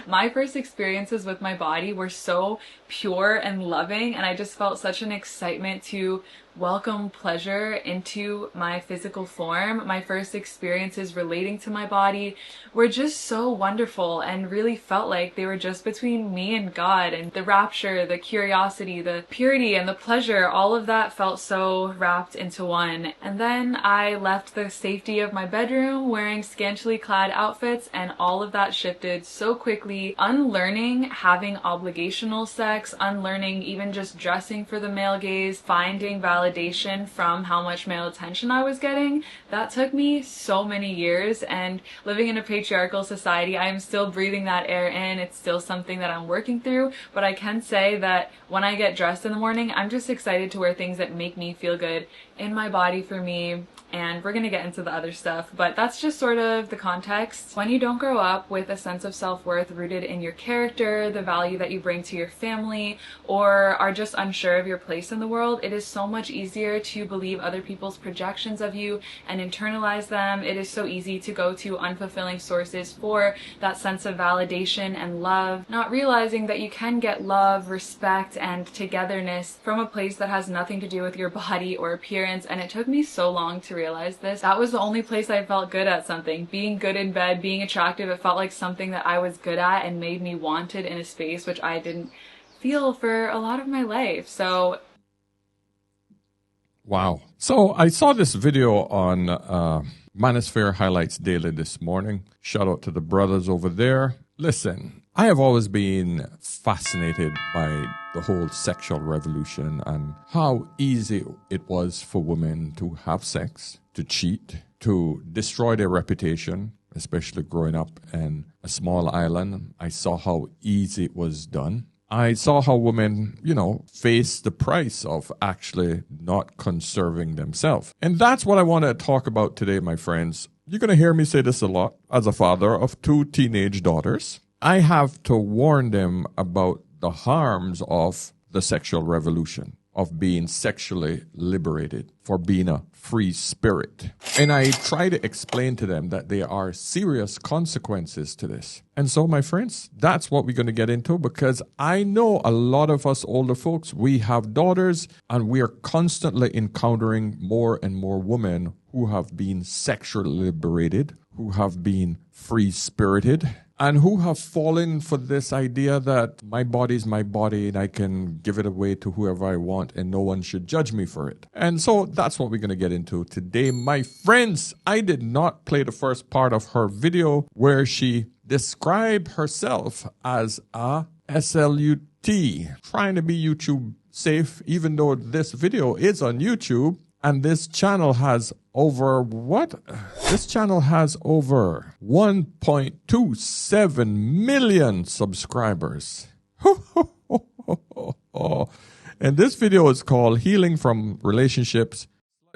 My first experiences with my body were so pure and loving, and I just felt such an excitement to welcome pleasure into my physical form. My first experiences relating to my body were just so wonderful and really felt like they were just between me and God, and the rapture, the curiosity, the purity, and the pleasure, all of that felt so wrapped into one. And then I left the safety of my bedroom wearing scantily clad outfits, and all of that shifted so quickly. Unlearning having obligational sex, unlearning even just dressing for the male gaze, finding validation from how much male attention I was getting, that took me so many years. And living in a patriarchal society, I am still breathing that air in. It's still something that I'm working through, but I can say that when I get dressed in the morning, I'm just excited to wear things that make me feel good in my body for me. And we're gonna get into the other stuff, but that's just sort of the context. When you don't grow up with a sense of self-worth rooted in your character, the value that you bring to your family, or are just unsure of your place in the world, it is so much easier to believe other people's projections of you and internalize them. It is so easy to go to unfulfilling sources for that sense of validation and love, not realizing that you can get love, respect, and togetherness from a place that has nothing to do with your body or appearance. And it took me so long to realize this. That was the only place I felt good at something. Being good in bed, being attractive, it felt like something that I was good at and made me wanted in a space which I didn't feel for a lot of my life. So wow. So I saw this video on Manosphere Highlights Daily this morning. Shout out to the brothers over there. Listen, I have always been fascinated by the whole sexual revolution and how easy it was for women to have sex, to cheat, to destroy their reputation, especially growing up in a small island. I saw how easy it was done. I saw how women, face the price of actually not conserving themselves. And that's what I want to talk about today, my friends. You're going to hear me say this a lot. As a father of 2 teenage daughters, I have to warn them about the harms of the sexual revolution, of being sexually liberated, for being a free spirit. And I try to explain to them that there are serious consequences to this. And so, my friends, that's what we're going to get into, because I know a lot of us older folks, we have daughters, and we are constantly encountering more and more women who have been sexually liberated, who have been free-spirited, and who have fallen for this idea that my body is my body and I can give it away to whoever I want and no one should judge me for it. And so that's what we're going to get into today, my friends. I did not play the first part of her video where she described herself as a SLUT, trying to be YouTube safe, even though this video is on YouTube. And this channel has over This channel has over 1.27 million subscribers. And this video is called Healing from Relationships,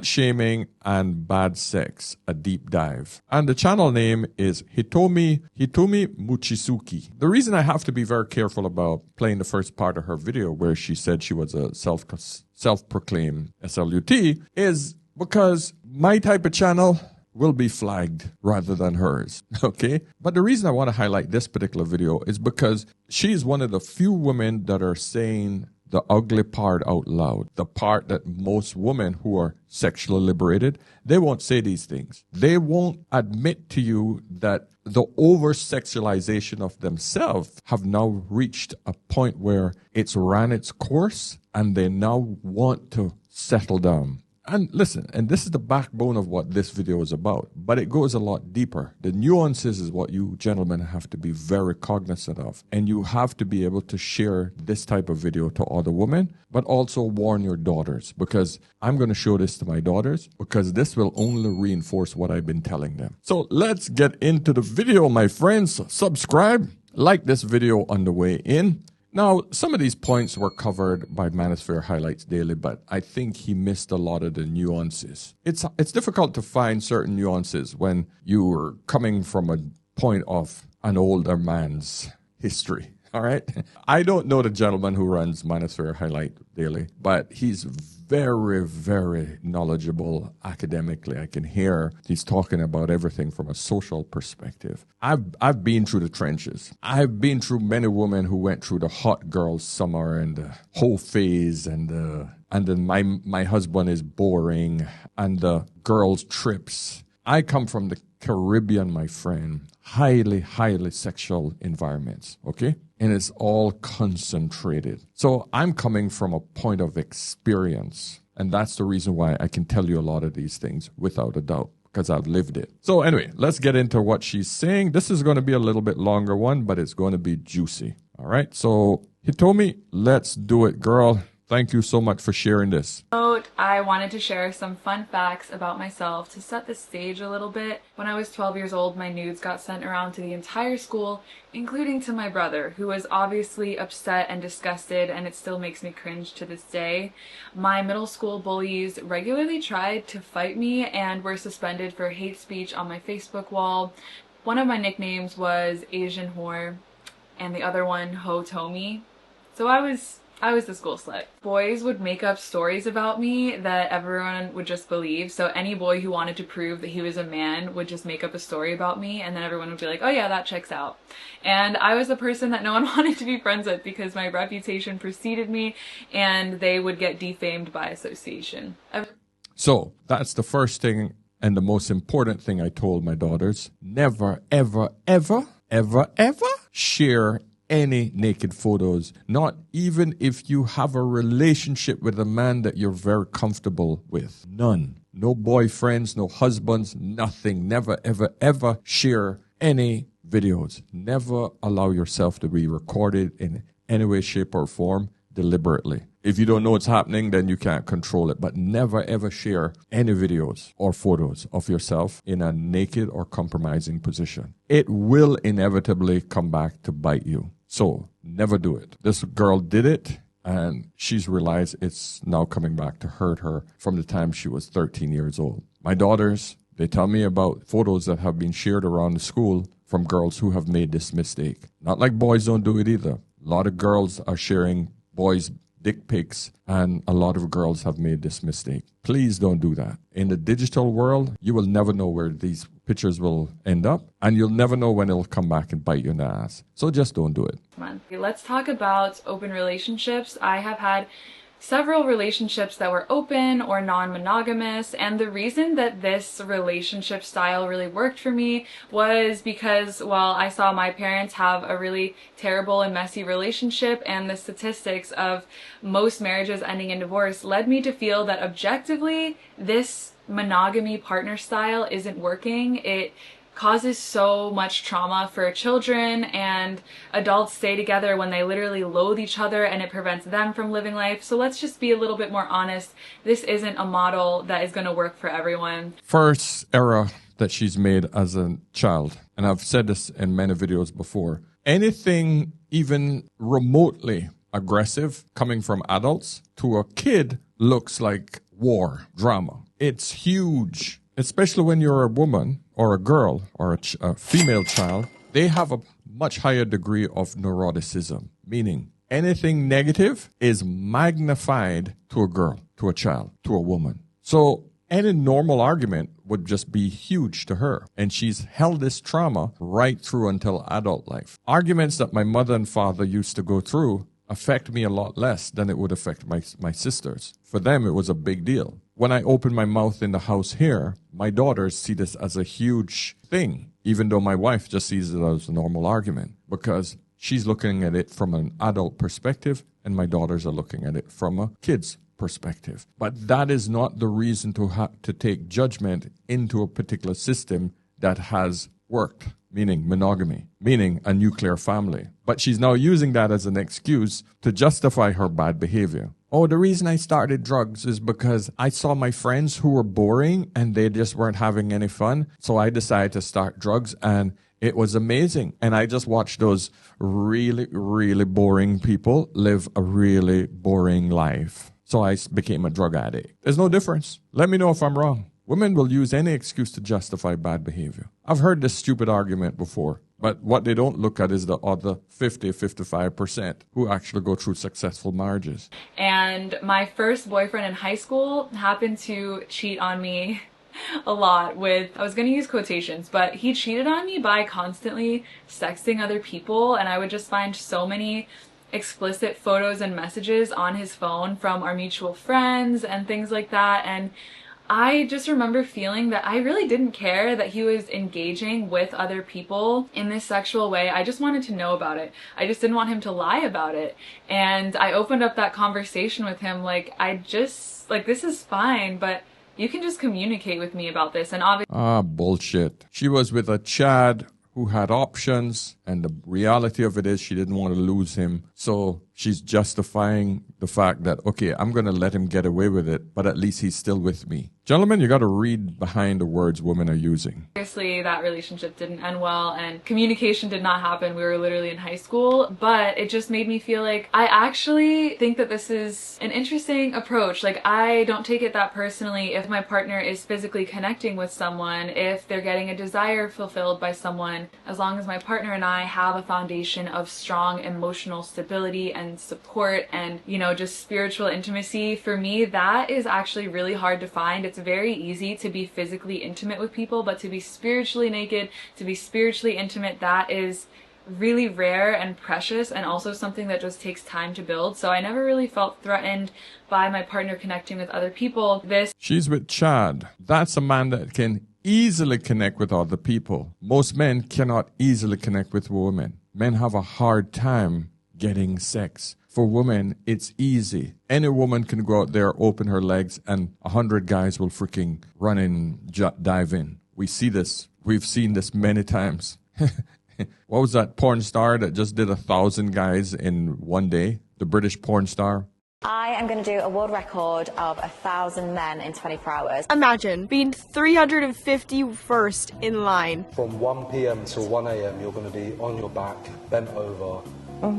Shaming, and Bad Sex, a deep dive. And the channel name is Hitomi Mochizuki. The reason I have to be very careful about playing the first part of her video where she said she was a self-proclaimed SLUT is because my type of channel will be flagged rather than hers, okay? But the reason I want to highlight this particular video is because she is one of the few women that are saying the ugly part out loud, the part that most women who are sexually liberated, they won't say these things. They won't admit to you that the over-sexualization of themselves have now reached a point where it's ran its course and they now want to settle down. And listen, and this is the backbone of what this video is about, but it goes a lot deeper. The nuances is what you gentlemen have to be very cognizant of. And you have to be able to share this type of video to other women, but also warn your daughters, because I'm going to show this to my daughters, because this will only reinforce what I've been telling them. So let's get into the video, my friends. Subscribe, like this video on the way in. Now, some of these points were covered by Manosphere Highlights Daily, but I think he missed a lot of the nuances. It's difficult to find certain nuances when you're coming from a point of an older man's history. All right. I don't know the gentleman who runs Manosphere Highlight Daily, but he's very, very knowledgeable academically. I can hear he's talking about everything from a social perspective. I've been through the trenches. I've been through many women who went through the hot girl summer and the whole phase and then my husband is boring and the girls' trips. I come from the Caribbean, my friend. Highly, highly sexual environments, okay? And it's all concentrated. So I'm coming from a point of experience. And that's the reason why I can tell you a lot of these things without a doubt, because I've lived it. So anyway, let's get into what she's saying. This is going to be a little bit longer one, but it's going to be juicy. All right? So Hitomi, let's do it, girl. Thank you so much for sharing this. I wanted to share some fun facts about myself to set the stage a little bit. When I was 12 years old, my nudes got sent around to the entire school, including to my brother, who was obviously upset and disgusted, and it still makes me cringe to this day. My middle school bullies regularly tried to fight me and were suspended for hate speech on my Facebook wall. One of my nicknames was Asian Whore, and the other one, Ho Tomi. So I was the school slut. Boys would make up stories about me that everyone would just believe. So any boy who wanted to prove that he was a man would just make up a story about me, and then everyone would be like, oh yeah, that checks out. And I was the person that no one wanted to be friends with because my reputation preceded me, and they would get defamed by association. So that's the first thing and the most important thing I told my daughters. Never, ever, ever, ever, ever share any naked photos, not even if you have a relationship with a man that you're very comfortable with. None. No boyfriends, no husbands, nothing. Never, ever, ever share any videos. Never allow yourself to be recorded in any way, shape, or form deliberately. If you don't know what's happening, then you can't control it. But never, ever share any videos or photos of yourself in a naked or compromising position. It will inevitably come back to bite you. So never do it. This girl did it, and she's realized it's now coming back to hurt her from the time she was 13 years old. My daughters, they tell me about photos that have been shared around the school from girls who have made this mistake. Not like boys don't do it either. A lot of girls are sharing boys' dick pics, and a lot of girls have made this mistake. Please don't do that. In the digital world, you will never know where these pictures will end up, and you'll never know when it'll come back and bite you in the ass. So just don't do it. Let's talk about open relationships. I have had several relationships that were open or non-monogamous, and the reason that this relationship style really worked for me was because, well, I saw my parents have a really terrible and messy relationship, and the statistics of most marriages ending in divorce led me to feel that objectively this monogamy partner style isn't working. It causes so much trauma for children, and adults stay together when they literally loathe each other, and it prevents them from living life. So let's just be a little bit more honest. This isn't a model that is going to work for everyone. First error that she's made as a child, and I've said this in many videos before, anything even remotely aggressive coming from adults to a kid looks like war, drama. It's huge. Especially when you're a woman or a girl or a female child, they have a much higher degree of neuroticism, meaning anything negative is magnified to a girl, to a child, to a woman. So any normal argument would just be huge to her. And she's held this trauma right through until adult life. Arguments that my mother and father used to go through affect me a lot less than it would affect my sisters. For them, it was a big deal. When I open my mouth in the house here, my daughters see this as a huge thing, even though my wife just sees it as a normal argument, because she's looking at it from an adult perspective, and my daughters are looking at it from a kid's perspective. But that is not the reason to take judgment into a particular system that has worked, meaning monogamy, meaning a nuclear family. But she's now using that as an excuse to justify her bad behavior. Oh, the reason I started drugs is because I saw my friends who were boring and they just weren't having any fun. So I decided to start drugs, and it was amazing. And I just watched those really, really boring people live a really boring life. So I became a drug addict. There's no difference. Let me know if I'm wrong. Women will use any excuse to justify bad behavior. I've heard this stupid argument before. But what they don't look at is the other 55% who actually go through successful marriages. And my first boyfriend in high school happened to cheat on me a lot with, I was going to use quotations, but he cheated on me by constantly sexting other people, and I would just find so many explicit photos and messages on his phone from our mutual friends and things like that. And I just remember feeling that I really didn't care that he was engaging with other people in this sexual way. I just wanted to know about it. I just didn't want him to lie about it. And I opened up that conversation with him like, this is fine, but you can just communicate with me about this. And obviously, bullshit. She was with a Chad who had options, and the reality of it is she didn't want to lose him. So she's justifying the fact that, okay, I'm going to let him get away with it, but at least he's still with me. Gentlemen, you got to read behind the words women are using. Obviously, that relationship didn't end well, and communication did not happen. We were literally in high school, but it just made me feel like I actually think that this is an interesting approach. Like, I don't take it that personally if my partner is physically connecting with someone, if they're getting a desire fulfilled by someone, as long as my partner and I have a foundation of strong emotional stability and support and, just spiritual intimacy. For me, that is actually really hard to find. It's very easy to be physically intimate with people, but to be spiritually naked, to be spiritually intimate, that is really rare and precious, and also something that just takes time to build. So I never really felt threatened by my partner connecting with other people. She's with Chad. That's a man that can easily connect with other people. Most men cannot easily connect with women. Men have a hard time getting sex. For women, it's easy. Any woman can go out there, open her legs, and 100 guys will freaking run in, dive in. We see this. We've seen this many times. What was that porn star that just did 1,000 guys in one day? The British porn star. I am going to do a world record of 1,000 men in 24 hours. Imagine being 351st in line. From 1 p.m. till 1 a.m. you're going to be on your back, bent over,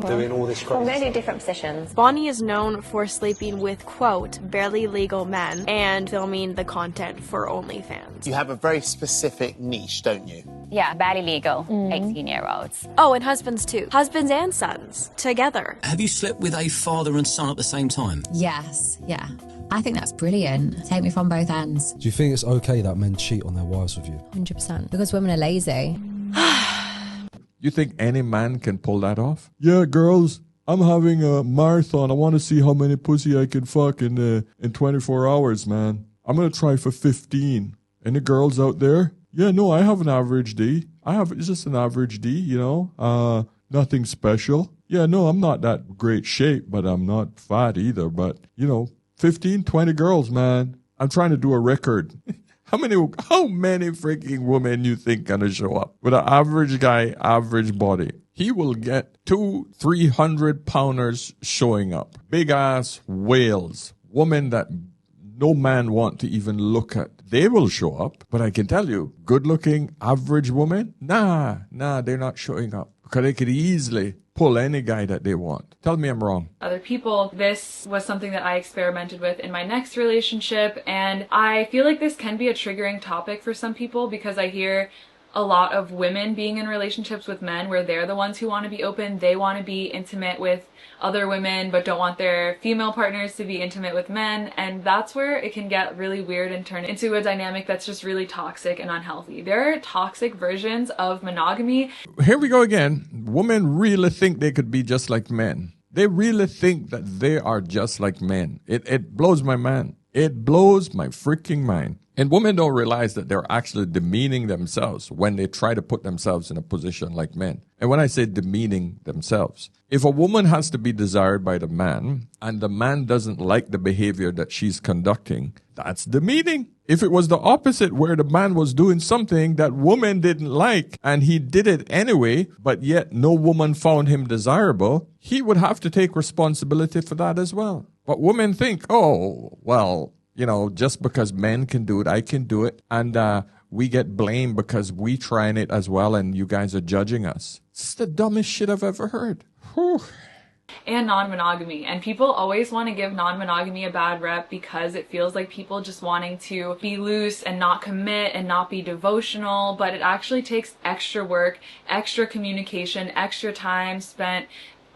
doing all this crazy I'm going to do stuff. different positions. Bonnie is known for sleeping with, quote, barely legal men and filming the content for OnlyFans. You have a very specific niche, don't you? Yeah, barely legal, 18-year-olds. Oh, and husbands too. Husbands and sons, together. Have you slept with a father and son at the same time? Yes, yeah. I think that's brilliant. Take me from both ends. Do you think it's okay that men cheat on their wives with you? 100%. Because women are lazy. You think any man can pull that off? Yeah, girls, I'm having a marathon. I want to see how many pussy I can fuck in 24 hours, man. I'm going to try for 15. Any girls out there? Yeah, no, I have an average D. It's just an average D, nothing special. Yeah, no, I'm not that great shape, but I'm not fat either. But, 15, 20 girls, man. I'm trying to do a record. How many freaking women you think gonna show up with an average guy, average body? He will get 200-300 pounders showing up. Big ass whales. Women that no man want to even look at. They will show up. But I can tell you, good looking average woman, nah, they're not showing up. Because they could easily pull any guy that they want. Tell me I'm wrong. Other people. This was something that I experimented with in my next relationship, and I feel like this can be a triggering topic for some people because I hear a lot of women being in relationships with men where they're the ones who want to be open. They want to be intimate with other women but don't want their female partners to be intimate with men, and that's where it can get really weird and turn into a dynamic that's just really toxic and unhealthy. There are toxic versions of monogamy. Here we go again. Women really think they could be just like men. They really think that they are just like men. It blows my mind. It blows my freaking mind. And women don't realize that they're actually demeaning themselves when they try to put themselves in a position like men. And when I say demeaning themselves, if a woman has to be desired by the man and the man doesn't like the behavior that she's conducting, that's demeaning. If it was the opposite, where the man was doing something that woman didn't like and he did it anyway, but yet no woman found him desirable, he would have to take responsibility for that as well. But women think, oh, well, just because men can do it, I can do it. And we get blamed because we trying it as well and you guys are judging us. It's the dumbest shit I've ever heard. Whew. And non-monogamy. And people always want to give non-monogamy a bad rep because it feels like people just wanting to be loose and not commit and not be devotional, but it actually takes extra work, extra communication, extra time spent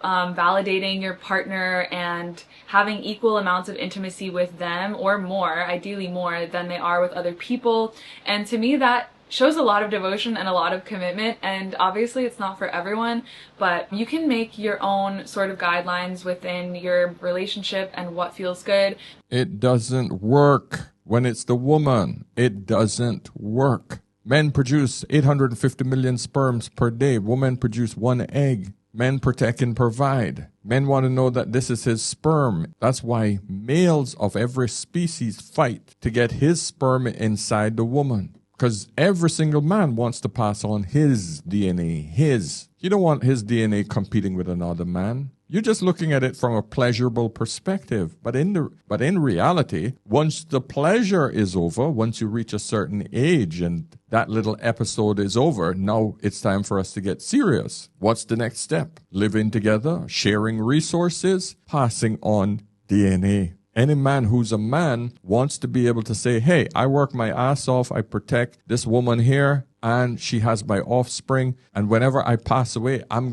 validating your partner and having equal amounts of intimacy with them, or more, ideally more, than they are with other people. And to me, that shows a lot of devotion and a lot of commitment, and obviously it's not for everyone, but you can make your own sort of guidelines within your relationship and what feels good. It doesn't work when it's the woman. It doesn't work. Men produce 850 million sperms per day. Women produce 1 egg. Men protect and provide. Men want to know that this is his sperm. That's why males of every species fight to get his sperm inside the woman. Because every single man wants to pass on his DNA, his. You don't want his DNA competing with another man. You're just looking at it from a pleasurable perspective. But in reality, once the pleasure is over, once you reach a certain age and that little episode is over, now it's time for us to get serious. What's the next step? Living together, sharing resources, passing on DNA. Any man who's a man wants to be able to say, hey, I work my ass off, I protect this woman here, and she has my offspring, and whenever I pass away, I'm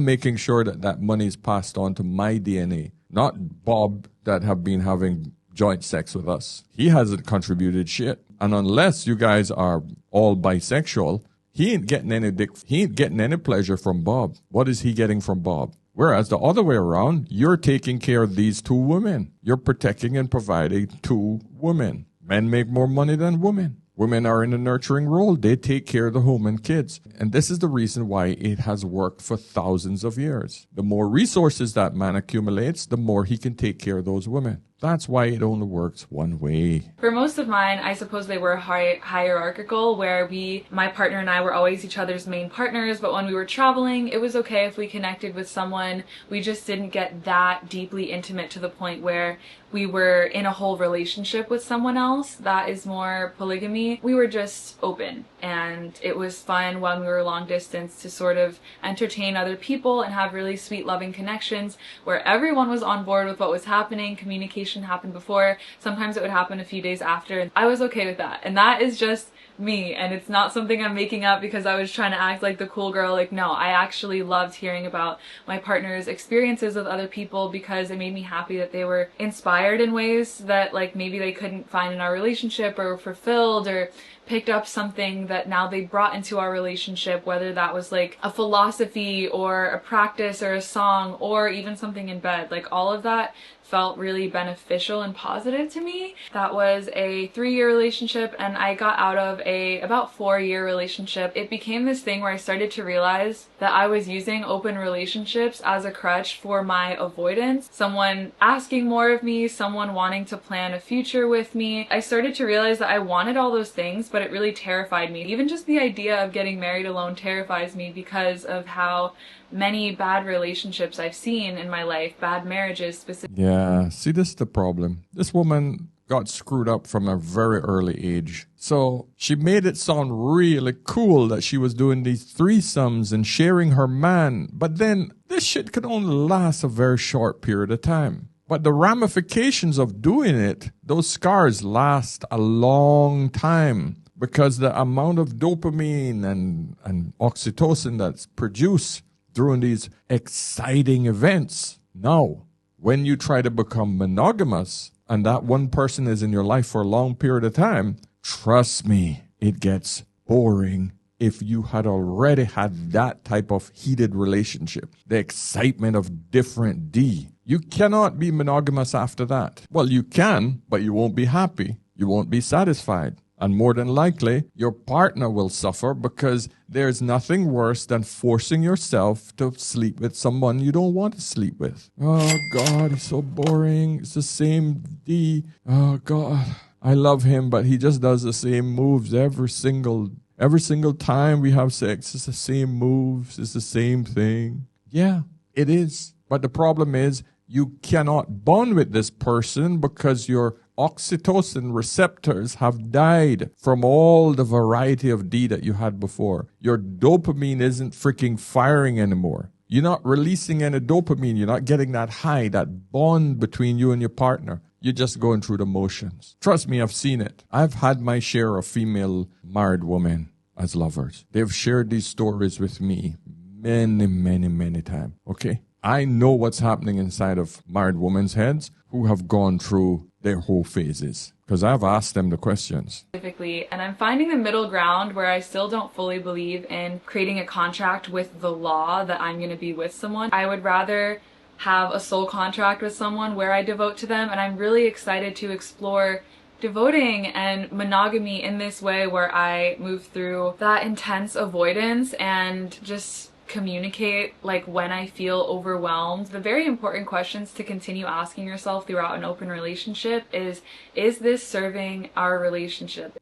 making sure that that money is passed on to my DNA, not Bob that have been having joint sex with us. He hasn't contributed shit. And unless you guys are all bisexual, he ain't getting any dick, he ain't getting any pleasure from Bob. What is he getting from Bob? Whereas the other way around, you're taking care of these 2 women. You're protecting and providing 2 women. Men make more money than women. Women are in a nurturing role. They take care of the home and kids. And this is the reason why it has worked for thousands of years. The more resources that man accumulates, the more he can take care of those women. That's why it only works one way. For most of mine, I suppose they were hierarchical, where my partner and I were always each other's main partners, but when we were traveling, it was okay if we connected with someone. We just didn't get that deeply intimate to the point where we were in a whole relationship with someone else. That is more polygamy. We were just open, and it was fun when we were long distance to sort of entertain other people and have really sweet, loving connections where everyone was on board with what was happening. Communication happened before. Sometimes it would happen a few days after. I was okay with that, and that is just me, and it's not something I'm making up because I was trying to act like the cool girl. Like, no, I actually loved hearing about my partner's experiences with other people because it made me happy that they were inspired in ways that like maybe they couldn't find in our relationship, or fulfilled, or picked up something that now they brought into our relationship, whether that was like a philosophy or a practice or a song or even something in bed. Like, all of that felt really beneficial and positive to me. That was a 3-year relationship, and I got out of a about 4-year relationship. It became this thing where I started to realize that I was using open relationships as a crutch for my avoidance. Someone asking more of me, someone wanting to plan a future with me. I started to realize that I wanted all those things, but it really terrified me. Even just the idea of getting married alone terrifies me because of how many bad relationships I've seen in my life, bad marriages specifically. Yeah, see, this is the problem. This woman got screwed up from a very early age. So she made it sound really cool that she was doing these threesomes and sharing her man. But then this shit could only last a very short period of time. But the ramifications of doing it, those scars last a long time, because the amount of dopamine and oxytocin that's produced during these exciting events. Now, when you try to become monogamous and that one person is in your life for a long period of time, trust me, it gets boring. If you had already had that type of heated relationship, the excitement of different D, you cannot be monogamous after that. Well, you can, but you won't be happy. You won't be satisfied. And more than likely, your partner will suffer, because there's nothing worse than forcing yourself to sleep with someone you don't want to sleep with. Oh, God, he's so boring. It's the same D. Oh, God, I love him, but he just does the same moves every single time we have sex. It's the same moves. It's the same thing. Yeah, it is. But the problem is, you cannot bond with this person because your oxytocin receptors have died from all the variety of D that you had before. Your dopamine isn't freaking firing anymore. You're not releasing any dopamine. You're not getting that high, that bond between you and your partner. You're just going through the motions. Trust me, I've seen it. I've had my share of female married women as lovers. They've shared these stories with me many, many, many times. Okay? I know what's happening inside of married women's heads who have gone through their whole phases, because I've asked them the questions. Specifically, and I'm finding the middle ground where I still don't fully believe in creating a contract with the law that I'm going to be with someone. I would rather have a soul contract with someone where I devote to them, and I'm really excited to explore devoting and monogamy in this way where I move through that intense avoidance and just communicate like when I feel overwhelmed. The very important questions to continue asking yourself throughout an open relationship is this serving our relationship?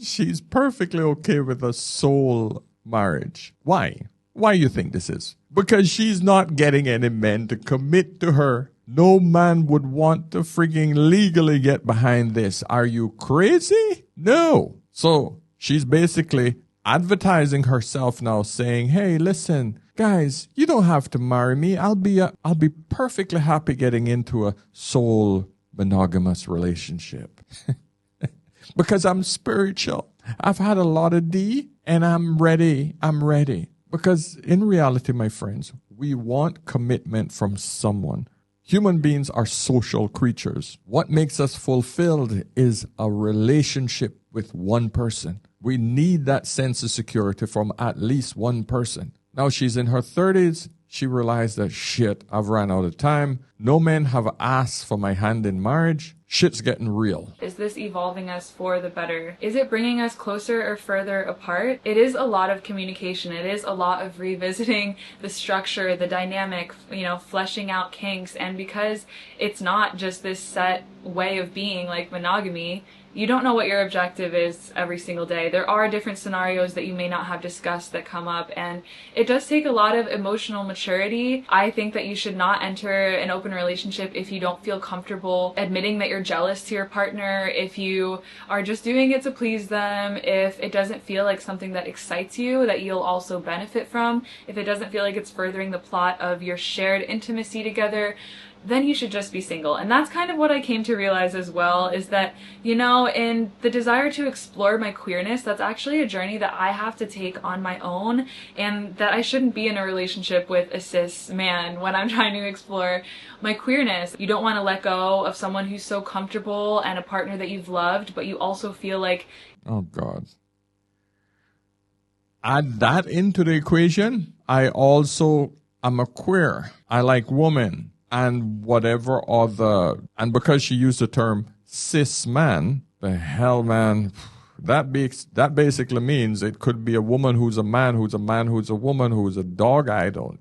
She's perfectly okay with a soul marriage. Why? Why you think this is? Because she's not getting any men to commit to her. No man would want to freaking legally get behind this. Are you crazy? No. So she's basically advertising herself now, saying, hey, listen, guys, you don't have to marry me. I'll be perfectly happy getting into a soul monogamous relationship. Because I'm spiritual. I've had a lot of D and I'm ready. I'm ready. Because in reality, my friends, we want commitment from someone. Human beings are social creatures. What makes us fulfilled is a relationship with one person. We need that sense of security from at least one person. Now she's in her 30s. She realized that, shit, I've run out of time. No men have asked for my hand in marriage. Shit's getting real. Is this evolving us for the better? Is it bringing us closer or further apart? It is a lot of communication. It is a lot of revisiting the structure, the dynamic, fleshing out kinks. And because it's not just this set way of being like monogamy, you don't know what your objective is every single day. There are different scenarios that you may not have discussed that come up, and it does take a lot of emotional maturity. I think that you should not enter an open relationship if you don't feel comfortable admitting that you're jealous to your partner, if you are just doing it to please them, if it doesn't feel like something that excites you, that you'll also benefit from, if it doesn't feel like it's furthering the plot of your shared intimacy together, then you should just be single. And that's kind of what I came to realize as well, is that, in the desire to explore my queerness, that's actually a journey that I have to take on my own, and that I shouldn't be in a relationship with a cis man when I'm trying to explore my queerness. You don't want to let go of someone who's so comfortable and a partner that you've loved, but you also feel like... Oh, God. Add that into the equation. I also am a queer. I like women. And whatever other, and because she used the term cis man, the hell, man, that basically means it could be a woman who's a man, who's a man, who's a woman, who's a dog. I don't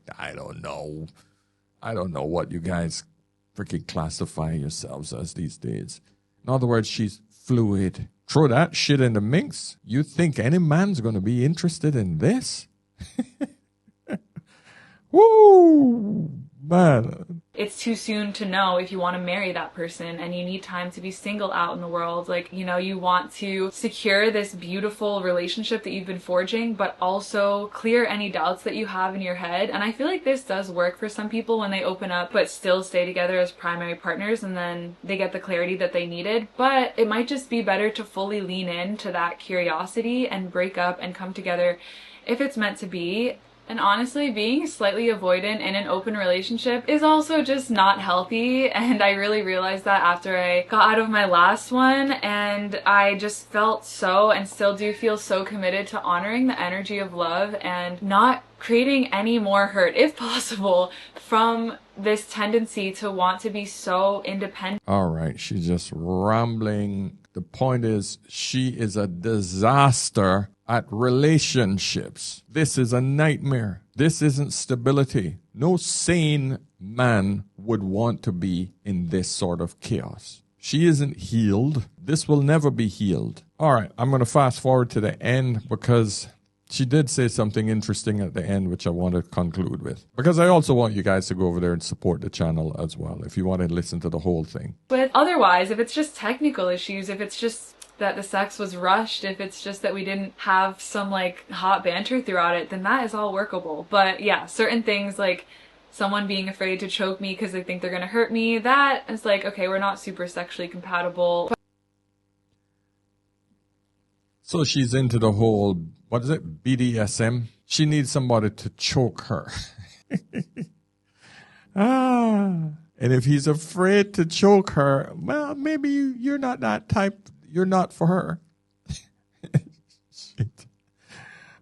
know. I don't know what you guys freaking classify yourselves as these days. In other words, she's fluid. Throw that shit in the mix. You think any man's going to be interested in this? Woo! Man. It's too soon to know if you want to marry that person, and you need time to be single out in the world. You want to secure this beautiful relationship that you've been forging, but also clear any doubts that you have in your head. And I feel like this does work for some people when they open up, but still stay together as primary partners, and then they get the clarity that they needed. But it might just be better to fully lean into that curiosity and break up and come together if it's meant to be. And honestly, being slightly avoidant in an open relationship is also just not healthy, and I really realized that after I got out of my last one, and I just felt so, and still do feel so, committed to honoring the energy of love and not creating any more hurt, if possible, from this tendency to want to be so independent. All right, she's just rambling. The point is, she is a disaster at relationships. This is a nightmare. This isn't stability. No sane man would want to be in this sort of chaos. She isn't healed. This will never be healed. All right, I'm going to fast forward to the end because she did say something interesting at the end, which I want to conclude with. Because I also want you guys to go over there and support the channel as well, if you want to listen to the whole thing. But otherwise, if it's just technical issues, if it's just that the sex was rushed, if it's just that we didn't have some like hot banter throughout it, then that is all workable. But yeah, certain things like someone being afraid to choke me because they think they're gonna hurt me, that is like, okay, we're not super sexually compatible. So she's into the whole, what is it, BDSM? She needs somebody to choke her. And if he's afraid to choke her, well, maybe you're not that type. You're not for her. Shit.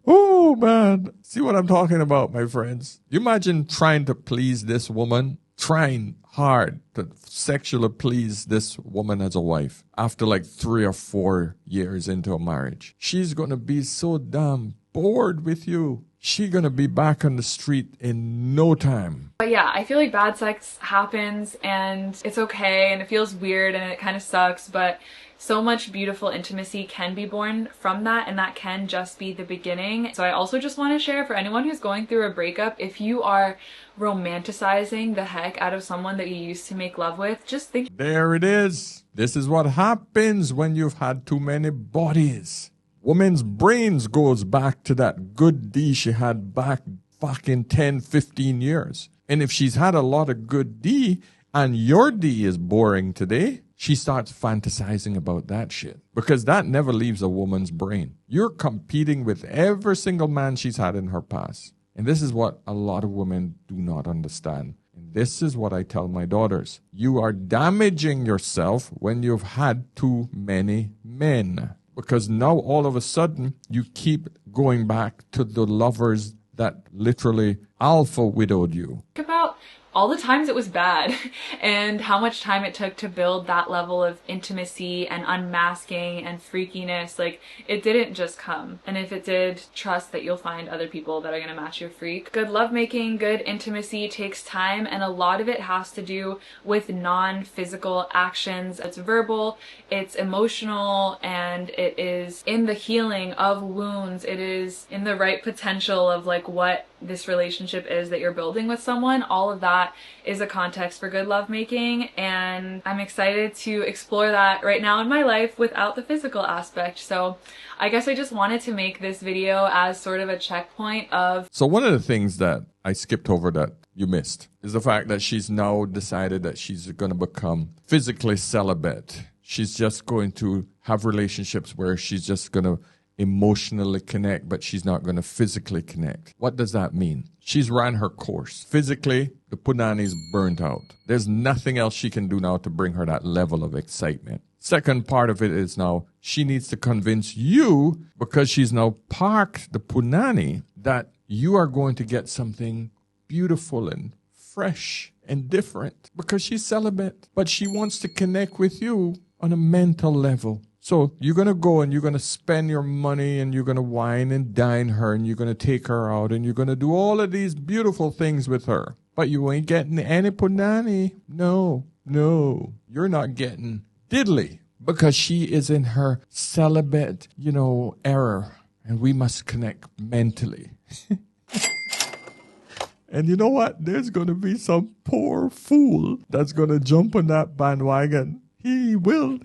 Oh, man. See what I'm talking about, my friends? You imagine trying to please this woman, trying hard to sexually please this woman as a wife after like 3 or 4 years into a marriage. She's going to be so damn bored with you. She's going to be back on the street in no time. But yeah, I feel like bad sex happens and it's okay and it feels weird and it kind of sucks, but so much beautiful intimacy can be born from that, and that can just be the beginning. So I also just want to share, for anyone who's going through a breakup, if you are romanticizing the heck out of someone that you used to make love with, just think. There it is. This is what happens when you've had too many bodies. Woman's brains goes back to that good D she had back fucking 10, 15 years. And if she's had a lot of good D and your D is boring today, she starts fantasizing about that shit. Because that never leaves a woman's brain. You're competing with every single man she's had in her past. And this is what a lot of women do not understand. And this is what I tell my daughters. You are damaging yourself when you've had too many men. Because now all of a sudden you keep going back to the lovers that literally alpha widowed you. Think about all the times it was bad and how much time it took to build that level of intimacy and unmasking and freakiness. Like, it didn't just come. And if it did, trust that you'll find other people that are going to match your freak. Good lovemaking, good intimacy takes time, and a lot of it has to do with non-physical actions. It's verbal, it's emotional, and it is in the healing of wounds. It is in the right potential of like what this relationship is that you're building with someone. All of that is a context for good lovemaking, and I'm excited to explore that right now in my life without the physical aspect. So I guess I just wanted to make this video as sort of a checkpoint of... So one of the things that I skipped over that you missed is the fact that she's now decided that she's going to become physically celibate. She's just going to have relationships where she's just going to emotionally connect, but she's not going to physically connect. What does that mean? She's ran her course. Physically, the punani's burnt out. There's nothing else she can do now to bring her that level of excitement. Second part of it is now she needs to convince you, because she's now parked the punani, that you are going to get something beautiful and fresh and different, because she's celibate, but she wants to connect with you on a mental level. So you're going to go and you're going to spend your money and you're going to wine and dine her and you're going to take her out and you're going to do all of these beautiful things with her. But you ain't getting any punani. No, you're not getting diddly, because she is in her celibate, error, and we must connect mentally. And you know what? There's going to be some poor fool that's going to jump on that bandwagon. He will.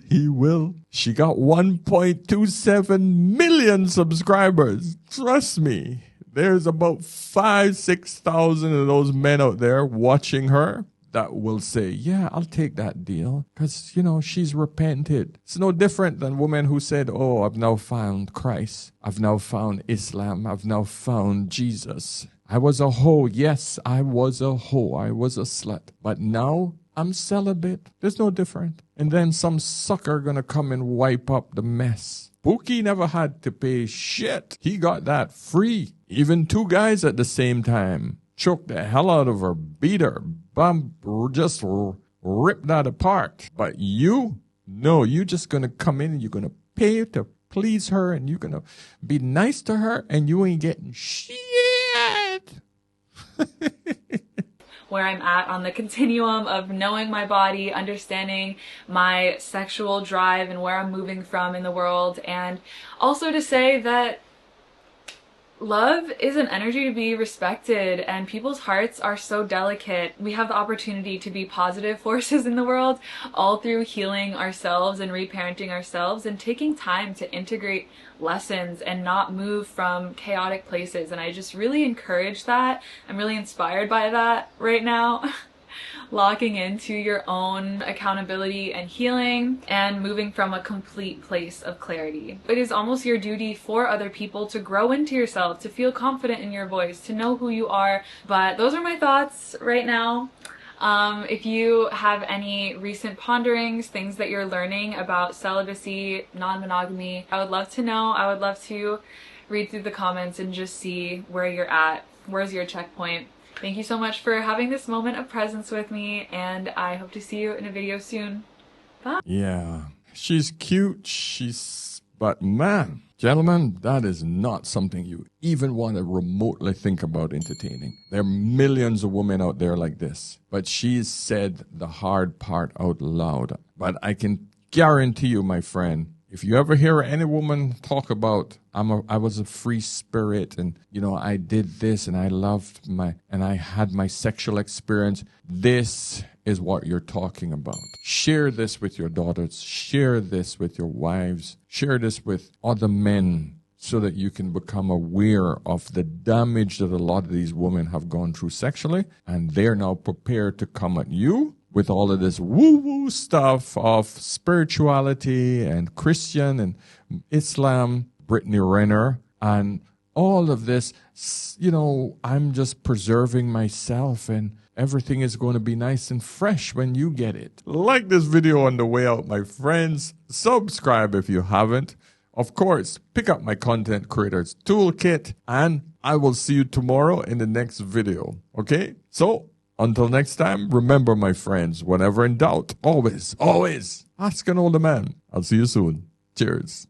She got 1.27 million subscribers. Trust me. There's about 5,000-6,000 of those men out there watching her that will say, yeah, I'll take that deal. Because, she's repented. It's no different than women who said, oh, I've now found Christ. I've now found Islam. I've now found Jesus. I was a hoe. Yes, I was a hoe. I was a slut. But now I'm celibate. There's no different. And then some sucker gonna come and wipe up the mess. Pookie never had to pay shit. He got that free. Even 2 guys at the same time choked the hell out of her, beat her, just ripped that apart. But you just gonna come in and you're gonna pay to please her and you're gonna be nice to her and you ain't getting shit. Where I'm at on the continuum of knowing my body, understanding my sexual drive and where I'm moving from in the world, and also to say that Love is an energy to be respected, and people's hearts are so delicate. We have the opportunity to be positive forces in the world, all through healing ourselves and reparenting ourselves and taking time to integrate lessons and not move from chaotic places. And I just really encourage that. I'm really inspired by that right now. Locking into your own accountability and healing and moving from a complete place of clarity. It is almost your duty for other people to grow into yourself, to feel confident in your voice, to know who you are. But those are my thoughts right now. If you have any recent ponderings, things that you're learning about celibacy, non-monogamy, I would love to know. I would love to read through the comments and just see where you're at. Where's your checkpoint? Thank you so much for having this moment of presence with me, and I hope to see you in a video soon. Bye. Yeah, she's cute, but man, gentlemen, that is not something you even want to remotely think about entertaining. There are millions of women out there like this, but she's said the hard part out loud. But I can guarantee you, my friend, if you ever hear any woman talk about, I was a free spirit and, I did this and I loved and I had my sexual experience, this is what you're talking about. Share this with your daughters. Share this with your wives. Share this with other men so that you can become aware of the damage that a lot of these women have gone through sexually, and they're now prepared to come at you with all of this woo-woo stuff of spirituality and Christian and Islam, Brittany Renner, and all of this, I'm just preserving myself and everything is going to be nice and fresh when you get it. Like this video on the way out, my friends. Subscribe if you haven't. Of course, pick up my Content Creators Toolkit, and I will see you tomorrow in the next video. Okay? So, until next time, remember, my friends, whenever in doubt, always ask an older man. I'll see you soon. Cheers.